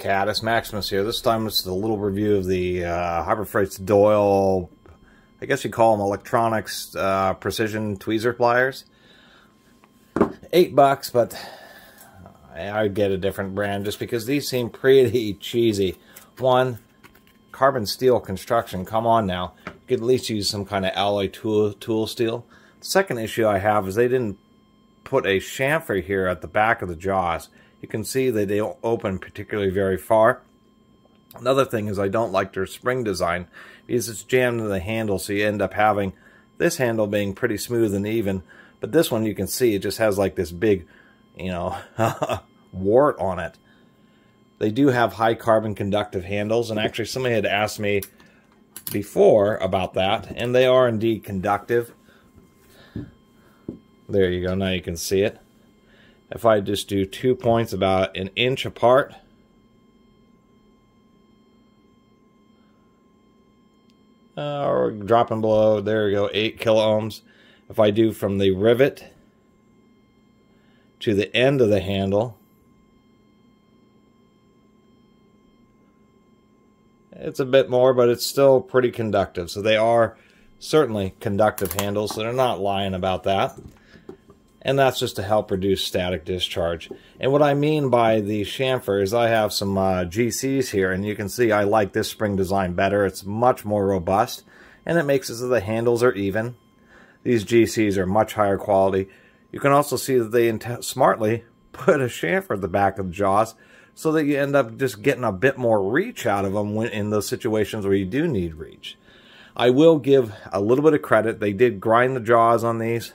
Catus, Maximus here. This time it's a little review of the Harbor Freight's Doyle, I guess you call them electronics precision tweezer pliers. $8, but I'd get a different brand just because these seem pretty cheesy. One, carbon steel construction, come on now. You could at least use some kind of alloy tool steel. The second issue I have is they didn't put a chamfer here at the back of the jaws. You can see that they don't open particularly very far. Another thing is I don't like their spring design because it's jammed into the handle, so you end up having this handle being pretty smooth and even. But this one, you can see it just has like this big, wart on it. They do have high carbon conductive handles, and actually somebody had asked me before about that, and they are indeed conductive. There you go, now you can see it. If I just do 2 points about an inch apart, or dropping below, there you go, 8 kiloohms. If I do from the rivet to the end of the handle, it's a bit more, but it's still pretty conductive. So they are certainly conductive handles, so they're not lying about that. And that's just to help reduce static discharge. And what I mean by the chamfer is I have some GCs here, and you can see I like this spring design better. It's much more robust, and it makes it so the handles are even. These GCs are much higher quality. You can also see that they smartly put a chamfer at the back of the jaws so that you end up just getting a bit more reach out of them in those situations where you do need reach. I will give a little bit of credit. They did grind the jaws on these.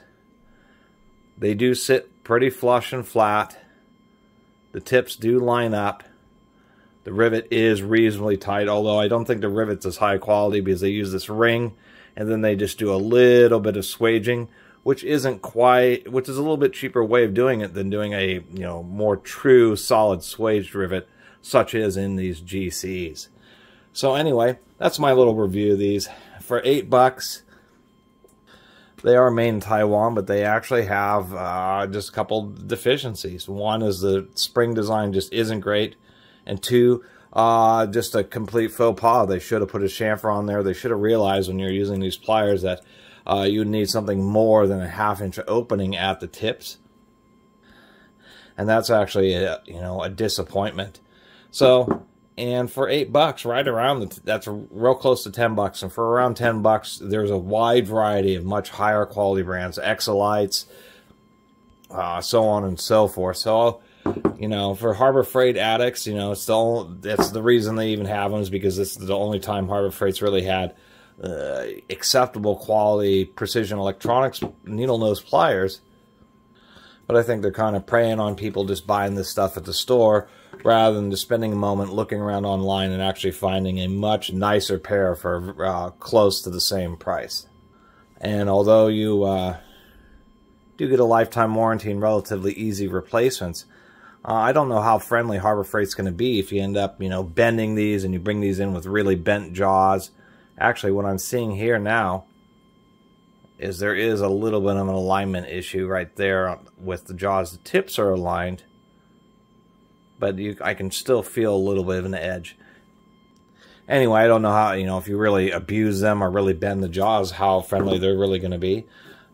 They do sit pretty flush and flat. The tips do line up. The rivet is reasonably tight, although I don't think the rivet's as high quality because they use this ring and then they just do a little bit of swaging, which is a little bit cheaper way of doing it than doing a more true solid swaged rivet such as in these GCs. So anyway, that's my little review of these. For $8, they are made in Taiwan, but they actually have just a couple deficiencies. One is the spring design just isn't great, and two, just a complete faux pas. They should have put a chamfer on there. They should have realized when you're using these pliers that you would need something more than a ½ inch opening at the tips, and that's actually a disappointment. So. And for $8, right around, that's real close to $10. And for around $10, there's a wide variety of much higher quality brands, Exolites, so on and so forth. So, for Harbor Freight addicts, that's the reason they even have them, is because this is the only time Harbor Freight's really had acceptable quality precision electronics needle nose pliers. But I think they're kind of preying on people just buying this stuff at the store rather than just spending a moment looking around online and actually finding a much nicer pair for close to the same price. And although you do get a lifetime warranty and relatively easy replacements, I don't know how friendly Harbor Freight's going to be if you end up, bending these and you bring these in with really bent jaws. Actually, what I'm seeing here now is there is a little bit of an alignment issue right there with the jaws. The tips are aligned, but I can still feel a little bit of an edge. Anyway, I don't know how, if you really abuse them or really bend the jaws, how friendly they're really going to be.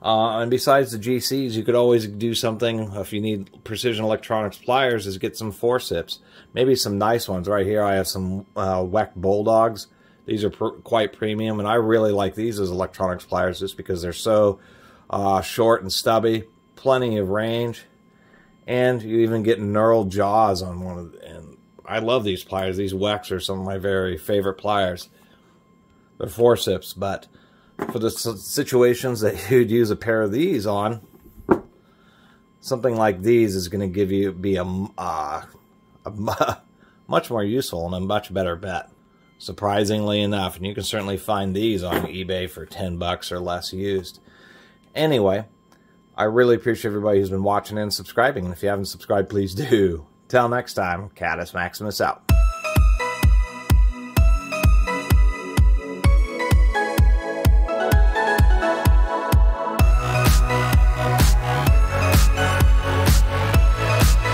And besides the GCs, you could always do something if you need precision electronics pliers, is get some forceps. Maybe some nice ones. Right here I have some Weck Bulldogs. These are quite premium, and I really like these as electronics pliers just because they're so short and stubby, plenty of range, and you even get knurled jaws on one of them. And I love these pliers. These Wecks are some of my very favorite pliers. They're forceps, but for the situations that you'd use a pair of these on, something like these is going to be a much more useful and a much better bet. Surprisingly enough, and you can certainly find these on eBay for $10 or less used. Anyway, I really appreciate everybody who's been watching and subscribing, and if you haven't subscribed, please do. Till next time, Catus Maximus out.